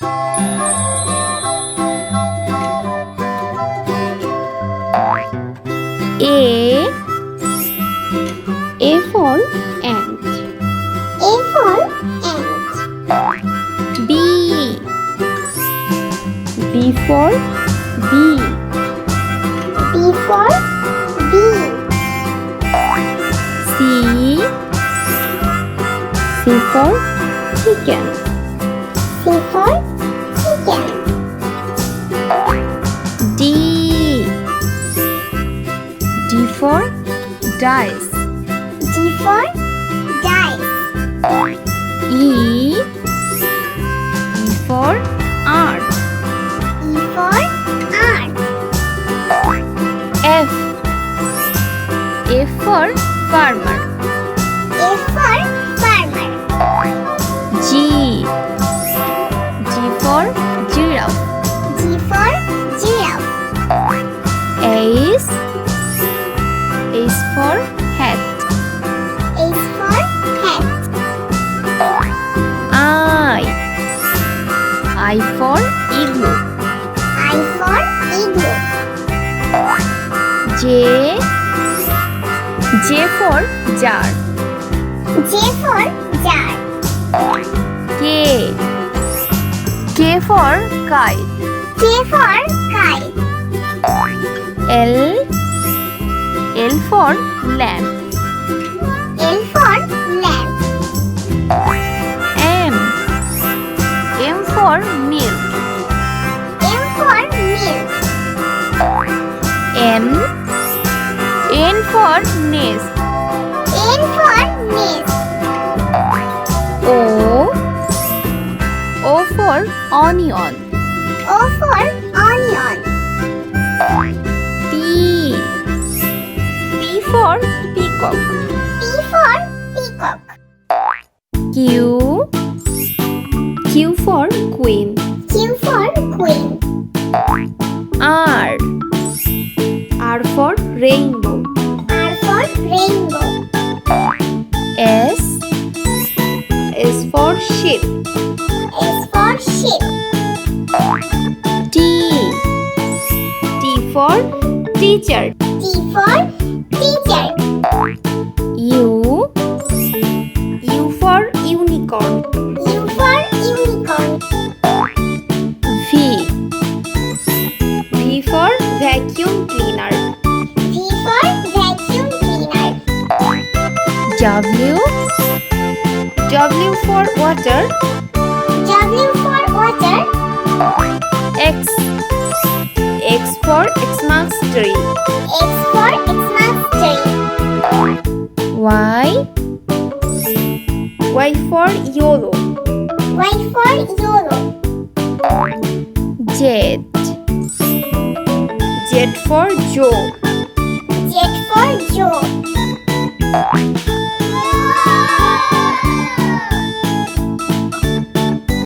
A for ant. A for ant. B for bee. B for bee. C for chicken. C for chicken. D for dice. D for dice. E for art. E for art. F for farmer. F for farmer. G for giraffe. G for giraffe. H for hat. H for hat. I for igloo. I for igloo. J for jar. J for jar. K for kite. K for kite. L for lamp. L for lamp. M for milk. M for milk. N for nest. N for nest. O for onion. O for onion. P for peacock. P for peacock. Q for queen. Q for queen. R for rainbow. R for rainbow. S for sheep. S for sheep. T for teacher. T for teacher. U for unicorn. U for unicorn. V for vacuum cleaner. V for vacuum cleaner. W for water. W for water. X for Xmas tree. X for Xmas tree. Y for YOLO. Y for YOLO. Z for Joe. Z for Joe.